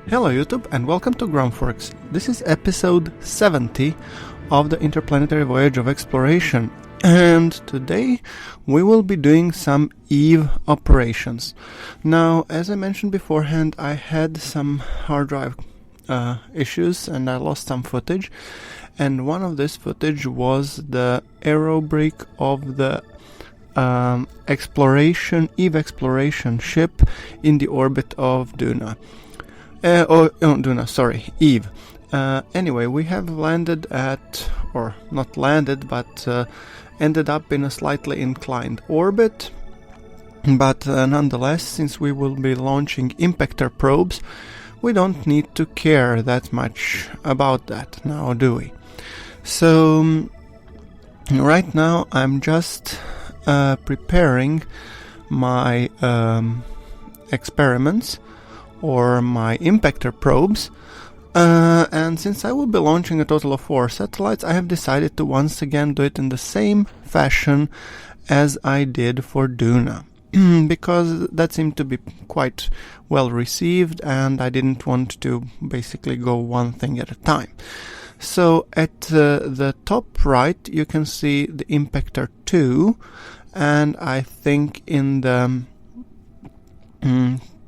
Hello YouTube and welcome to GrunfWorks. This is episode 70 of the Interplanetary Voyage of Exploration, and today we will be doing some EVE operations. Now, as I mentioned beforehand, I had some hard drive issues and I lost some footage, and one of this footage was the aerobrake of the EVE exploration ship in the orbit of Duna. Eve. Anyway, we have landed at, or not landed, but ended up in a slightly inclined orbit. But nonetheless, since we will be launching impactor probes, we don't need to care that much about that now, do we? So, right now I'm just preparing my experiments, or my impactor probes, and since I will be launching a total of 4 satellites, I have decided to once again do it in the same fashion as I did for Duna, because that seemed to be quite well received and I didn't want to basically go one thing at a time. So at the top right you can see the impactor 2, and I think in the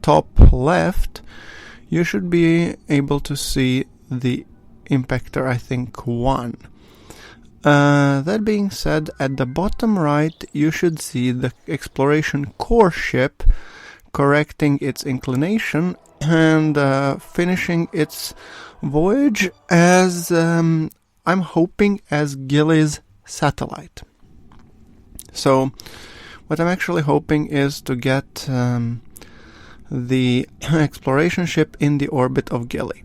top left you should be able to see the impactor, I think, 1. That being said, at the bottom right you should see the exploration core ship correcting its inclination and finishing its voyage as I'm hoping as Gilly's satellite. So what I'm actually hoping is to get the exploration ship in the orbit of Gilly.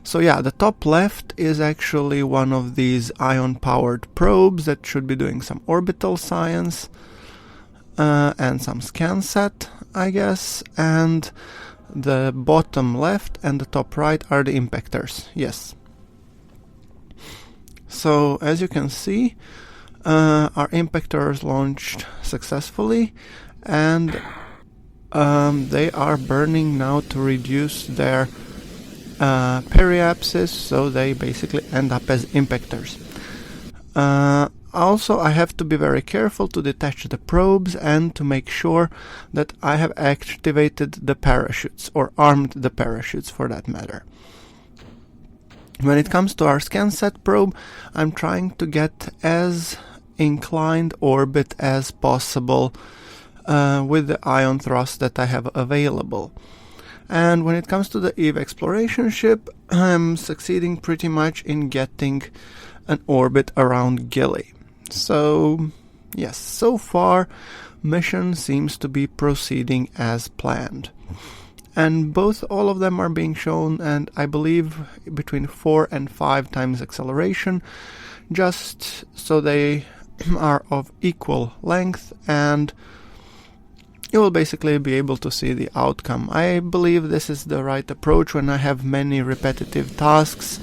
So yeah, the top left is actually one of these ion-powered probes that should be doing some orbital science and some scansat, I guess, and the bottom left and the top right are the impactors, yes. So as you can see, our impactors launched successfully, and they are burning now to reduce their periapsis, so they basically end up as impactors. Also, I have to be very careful to detach the probes and to make sure that I have activated the parachutes, or armed the parachutes for that matter. When it comes to our scansat probe, I'm trying to get as inclined orbit as possible with the ion thrust that I have available. And when it comes to the EVE exploration ship, I'm succeeding pretty much in getting an orbit around Gilly. So yes, so far mission seems to be proceeding as planned. And all of them are being shown, and I believe between 4 and 5 times acceleration, just so they are of equal length, and you will basically be able to see the outcome. I believe this is the right approach when I have many repetitive tasks,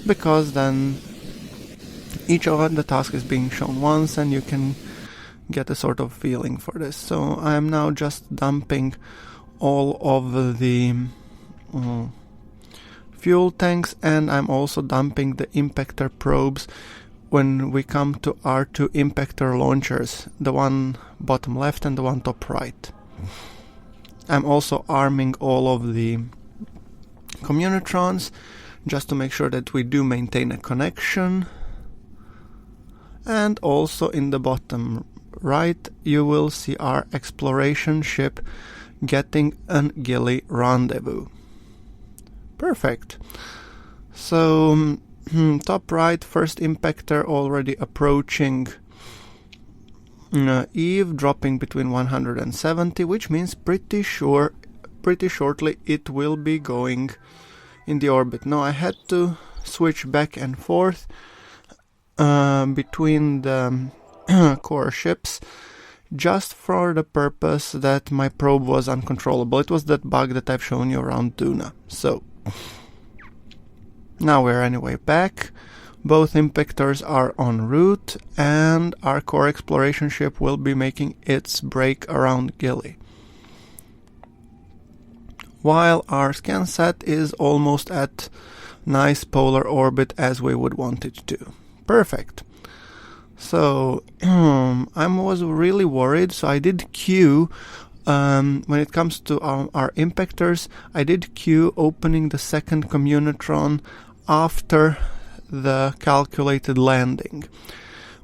because then each of the tasks is being shown once and you can get a sort of feeling for this. So I am now just dumping all of the fuel tanks, and I'm also dumping the impactor probes when we come to our 2 impactor launchers, the one bottom left and the one top right. I'm also arming all of the communitrons just to make sure that we do maintain a connection. And also in the bottom right you will see our exploration ship getting an Gilly rendezvous. Perfect. So top right, first impactor already approaching Eve, dropping between 170, which means pretty shortly it will be going in the orbit. Now I had to switch back and forth between the core ships just for the purpose that my probe was uncontrollable. It was that bug that I've shown you around Duna. So now we're anyway back. Both impactors are en route, and our core exploration ship will be making its break around Gilly. while our scansat is almost at nice polar orbit as we would want it to. Perfect. So I was really worried, so I did queue, when it comes to our impactors, I did queue opening the second communitron after the calculated landing.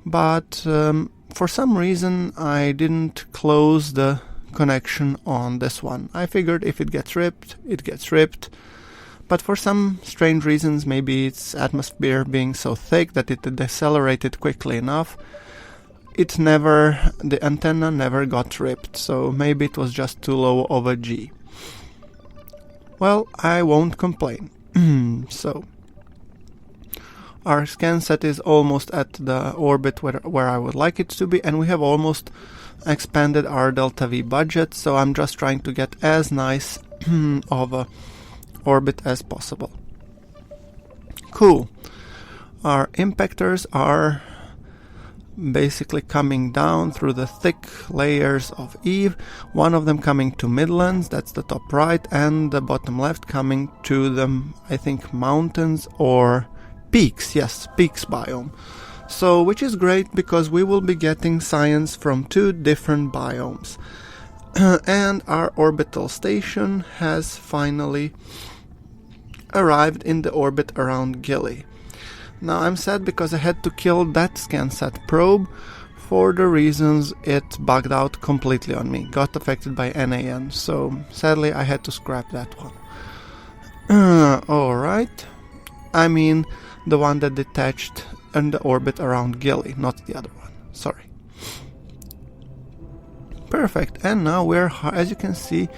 But for some reason I didn't close the connection on this one. I figured if it gets ripped, it gets ripped. But for some strange reasons, maybe its atmosphere being so thick that it decelerated quickly enough, the antenna never got ripped, so maybe it was just too low of a G. Well, I won't complain. So, our scansat is almost at the orbit where I would like it to be, and we have almost expanded our delta V budget, so I'm just trying to get as nice of a orbit as possible. Cool. Our impactors are basically coming down through the thick layers of Eve, one of them coming to Midlands, that's the top right, and the bottom left coming to the, I think, mountains or peaks, yes, peaks biome. So, which is great because we will be getting science from 2 different biomes. And our orbital station has finally arrived in the orbit around Gilly. Now I'm sad because I had to kill that scansat probe for the reasons it bugged out completely on me, got affected by NAN, so sadly I had to scrap that one. Alright, I mean the one that detached in the orbit around Gilly, not the other one, sorry. Perfect, and now we're, as you can see,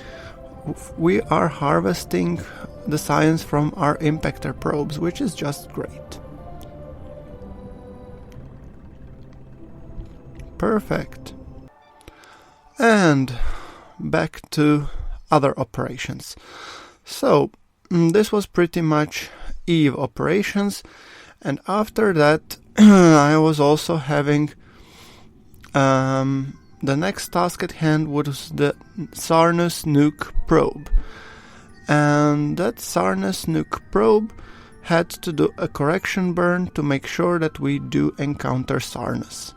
we are harvesting the science from our impactor probes, which is just great. Perfect. And back to other operations. So, this was pretty much Eve operations, and after that I was also having the next task at hand was the Sarnus nuke probe. And that Sarnus nuke probe had to do a correction burn to make sure that we do encounter Sarnus.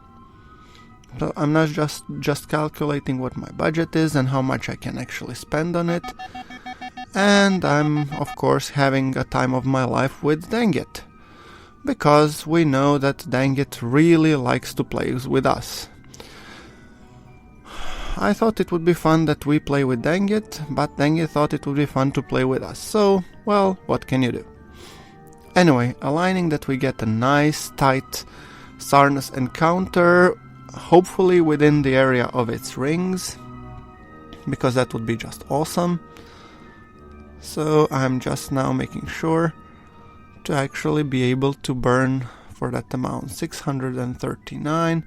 So I'm not just calculating what my budget is and how much I can actually spend on it. And I'm, of course, having a time of my life with Dangit. Because we know that Dangit really likes to play with us. I thought it would be fun that we play with Dangit, but Dangit thought it would be fun to play with us. So, well, what can you do? Anyway, aligning that we get a nice, tight Sarnus encounter, hopefully within the area of its rings, because that would be just awesome. So I'm just now making sure to actually be able to burn for that amount, 639.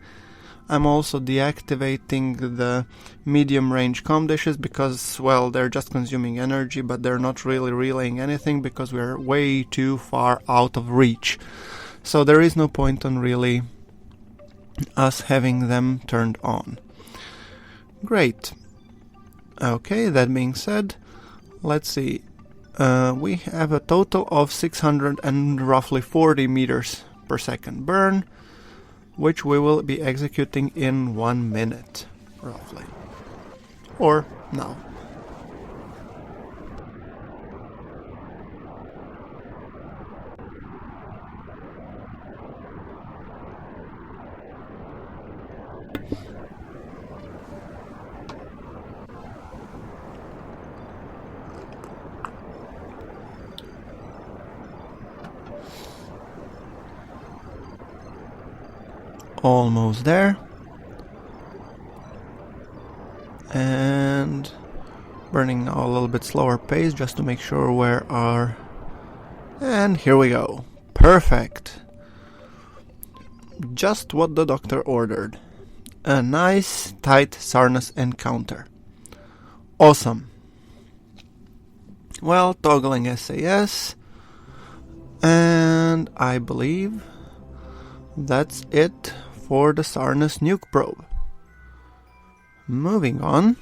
I'm also deactivating the medium range comm dishes because, well, they're just consuming energy, but they're not really relaying anything because we're way too far out of reach. So there is no point on really us having them turned on. Great. Okay, that being said, let's see. We have a total of 640 meters per second burn, which we will be executing in 1 minute, roughly. Or now. Almost there. And burning now a little bit slower pace just to make sure where our... And here we go. Perfect. Just what the doctor ordered. A nice, tight Sarnus encounter. Awesome. Well, toggling SAS. And I believe that's it for the Sarnus nuke probe. Moving on.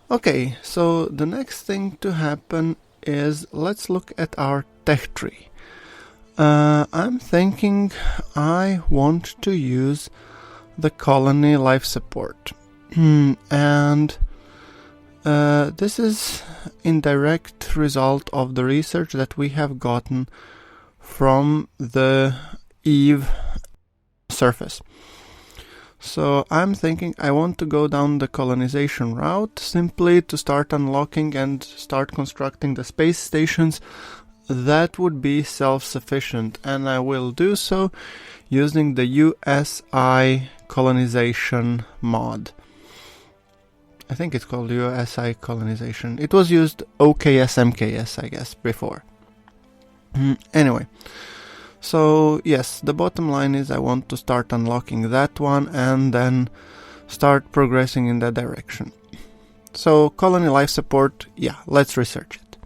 Okay, so the next thing to happen is let's look at our tech tree. I'm thinking I want to use the colony life support. And this is in direct result of the research that we have gotten from the Eve surface. So I'm thinking I want to go down the colonization route simply to start unlocking and start constructing the space stations that would be self-sufficient, and I will do so using the USI colonization mod. I think it's called USI colonization. It was used OKS MKS, I guess, before. Anyway. So yes, the bottom line is I want to start unlocking that one and then start progressing in that direction. So colony life support, yeah, let's research it.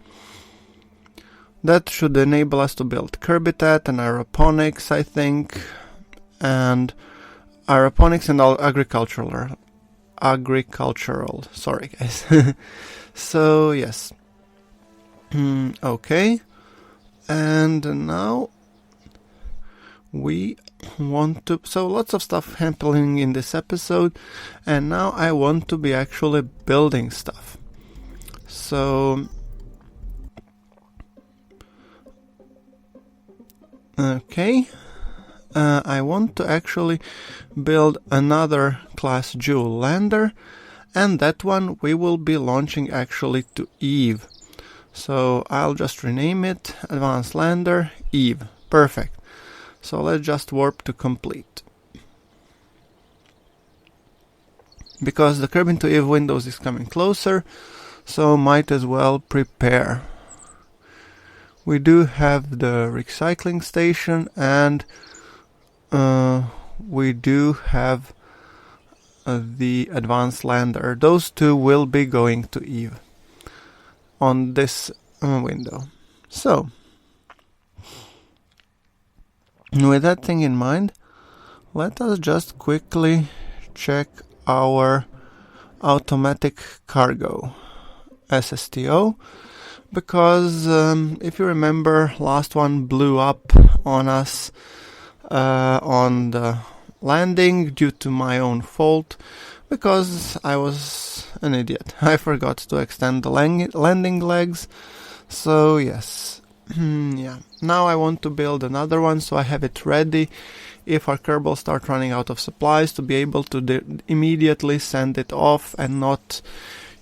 That should enable us to build Curbitat and aeroponics, I think, and aeroponics and all agricultural, sorry guys. So yes. Okay. And now we want to, so lots of stuff happening in this episode, and now I want to be actually building stuff. So okay, I want to actually build another class Joule lander, and that one we will be launching actually to Eve. So I'll just rename it Advanced Lander Eve. Perfect. So let's just warp to complete. Because the Kerbin to Eve Windows is coming closer, so might as well prepare. We do have the recycling station, and we do have the Advanced Lander. Those two will be going to Eve on this window. So with that thing in mind, let us just quickly check our automatic cargo SSTO, because if you remember, last one blew up on us on the landing due to my own fault, because I was an idiot. I forgot to extend the landing legs. So yes. Yeah. Now I want to build another one, so I have it ready if our Kerbal start running out of supplies, to be able to immediately send it off and not,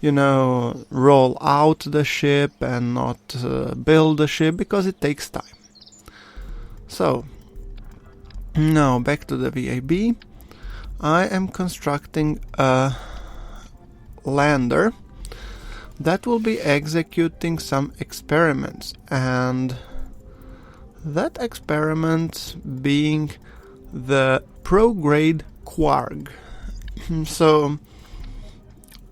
roll out the ship and not build the ship, because it takes time. So now back to the VAB. I am constructing a lander that will be executing some experiments, and that experiment being the prograde Quarg. So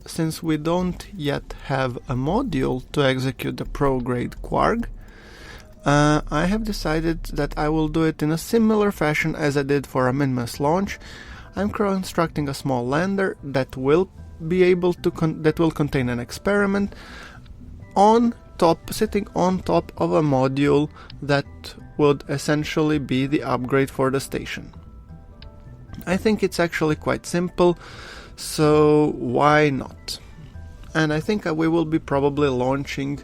since we don't yet have a module to execute the prograde Quarg, I have decided that I will do it in a similar fashion as I did for a Minmus launch. I'm constructing a small lander that will be able to that will contain an experiment sitting on top of a module that would essentially be the upgrade for the station. I think it's actually quite simple, so why not? And I think we will be probably launching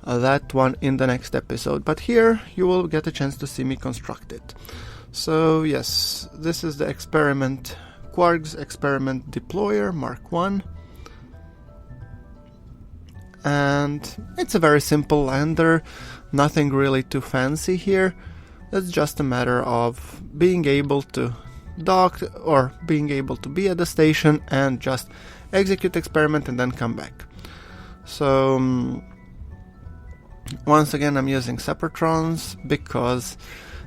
that one in the next episode, but here you will get a chance to see me construct it. So yes, this is the experiment, Quarg's experiment deployer Mark 1, and it's a very simple lander, nothing really too fancy here. It's just a matter of being able to dock or being able to be at the station and just execute experiment and then come back. So once again I'm using Separatrons because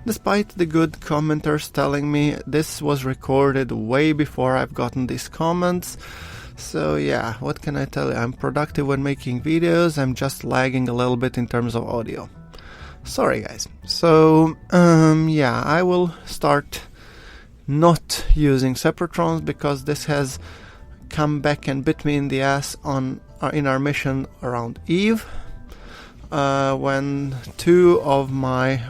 despite the good commenters telling me this was recorded way before I've gotten these comments. So yeah, what can I tell you? I'm productive when making videos, I'm just lagging a little bit in terms of audio. Sorry guys. So yeah, I will start not using Separatrons because this has come back and bit me in the ass in our mission around Eve, when 3 of my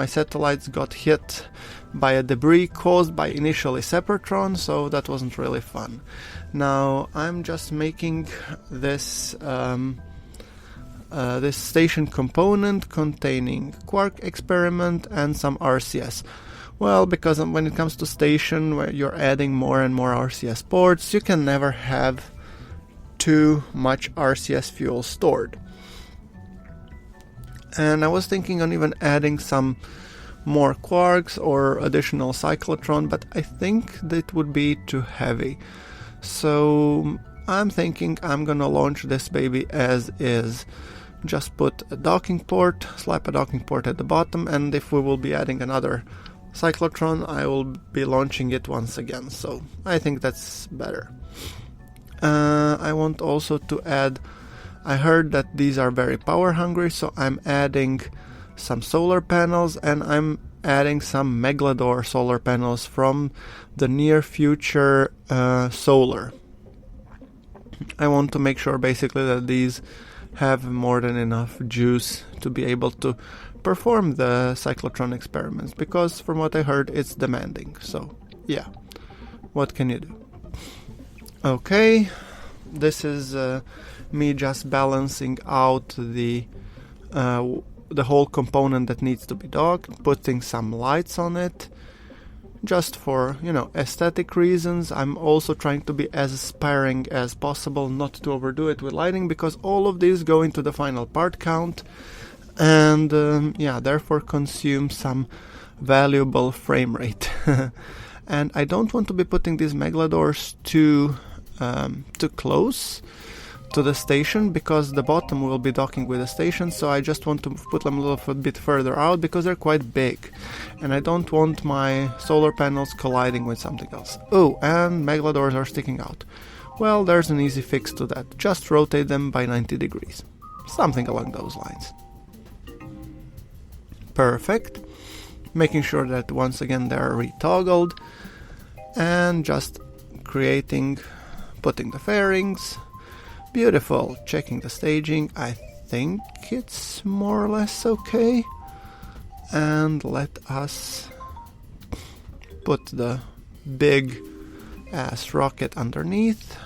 satellites got hit by a debris caused by initially Sepratron, so that wasn't really fun. Now I'm just making this this station component containing quark experiment and some RCS. Well, because when it comes to station where you're adding more and more RCS ports, you can never have too much RCS fuel stored. And I was thinking on even adding some more quarks or additional cyclotron, but I think that would be too heavy. So I'm thinking I'm gonna launch this baby as is. Just put a docking port, slap a docking port at the bottom, and if we will be adding another cyclotron, I will be launching it once again. So I think that's better. I want also to add, I heard that these are very power hungry, so I'm adding some solar panels, and I'm adding some Megalodor solar panels from the near future solar. I want to make sure basically that these have more than enough juice to be able to perform the cyclotron experiments, because from what I heard it's demanding. So yeah, what can you do? Okay, this is me just balancing out the whole component that needs to be docked, putting some lights on it, just for, aesthetic reasons. I'm also trying to be as sparing as possible, not to overdo it with lighting, because all of these go into the final part count, and therefore consume some valuable frame rate. And I don't want to be putting these Megalodors too close to the station, because the bottom will be docking with the station, so I just want to put them a little bit further out, because they're quite big and I don't want my solar panels colliding with something else. Oh, and Megalodors are sticking out. Well, there's an easy fix to that. Just rotate them by 90 degrees. Something along those lines. Perfect. Making sure that once again they're retoggled, and just putting the fairings. Beautiful. Checking the staging. I think it's more or less okay. And let us put the big ass rocket underneath.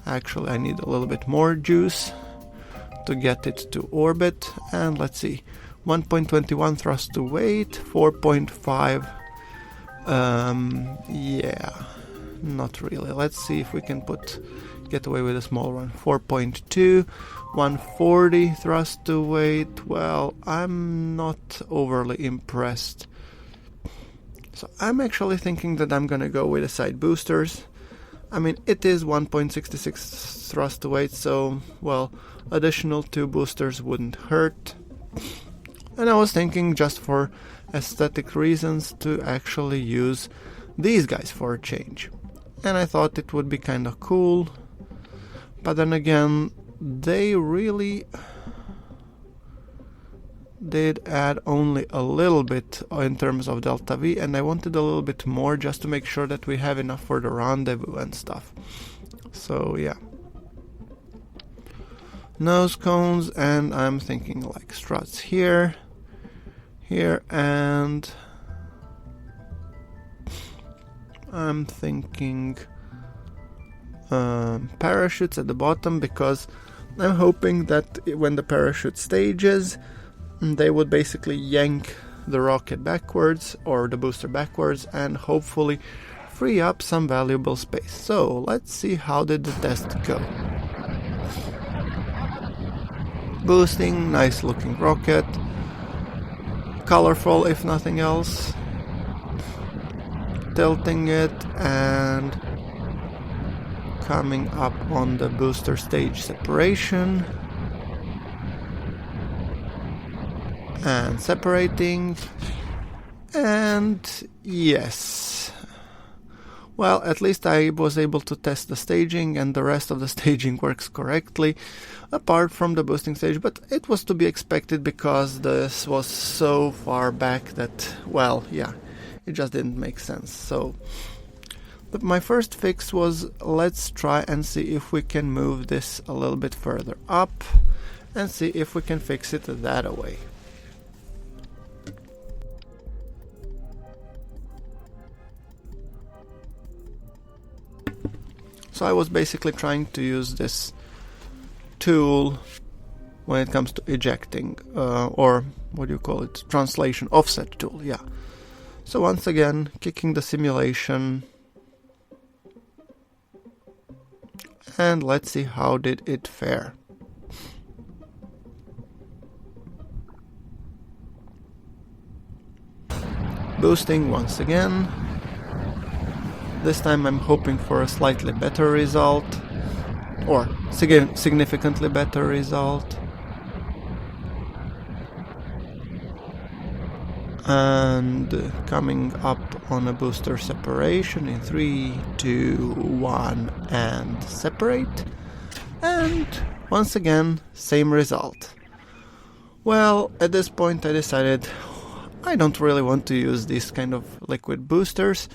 Actually, I need a little bit more juice to get it to orbit. And let's see. 1.21 thrust to weight. 4.5. Yeah. Not really. Let's see if we can get away with a small one. 4.2, 140 thrust to weight. Well, I'm not overly impressed. So I'm actually thinking that I'm gonna go with the side boosters. I mean, it is 1.66 thrust to weight, so, well, additional 2 boosters wouldn't hurt. And I was thinking, just for aesthetic reasons, to actually use these guys for a change. And I thought it would be kind of cool. But then again, they really did add only a little bit in terms of delta V, and I wanted a little bit more just to make sure that we have enough for the rendezvous and stuff. So yeah. Nose cones, and I'm thinking like struts here, and I'm thinking parachutes at the bottom, because I'm hoping that when the parachute stages, they would basically yank the rocket backwards or the booster backwards, and hopefully free up some valuable space. So let's see, how did the test go. Boosting, nice looking rocket, colorful if nothing else. Tilting it and coming up on the booster stage separation, and separating, and yes. Well, at least I was able to test the staging, and the rest of the staging works correctly, apart from the boosting stage, but it was to be expected because this was so far back that, well, yeah, it just didn't make sense. So my first fix was, let's try and see if we can move this a little bit further up and see if we can fix it that way. So I was basically trying to use this tool when it comes to ejecting, or what do you call it, translation offset tool, yeah. So once again, kicking the simulation, and let's see how did it fare. Boosting once again. This time I'm hoping for a slightly better result, or significantly better result. And coming up on a booster separation in 3, 2, 1, and separate. And once again, same result. Well, at this point I decided I don't really want to use these kind of liquid boosters,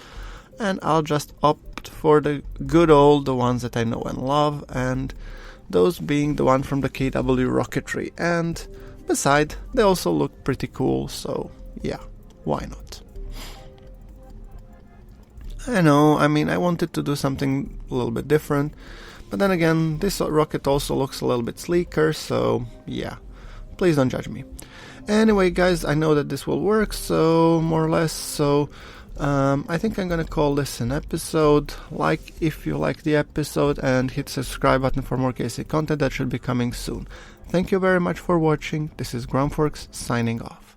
and I'll just opt for the good old, the ones that I know and love, and those being the one from the KW rocketry. And beside, they also look pretty cool, so yeah, why not? I know, I mean, I wanted to do something a little bit different, but then again, this rocket also looks a little bit sleeker, so yeah, please don't judge me. Anyway, guys, I know that this will work, so more or less, so I think I'm gonna call this an episode. Like if you like the episode, and hit subscribe button for more KSP content that should be coming soon. Thank you very much for watching. This is GrunfWorks signing off.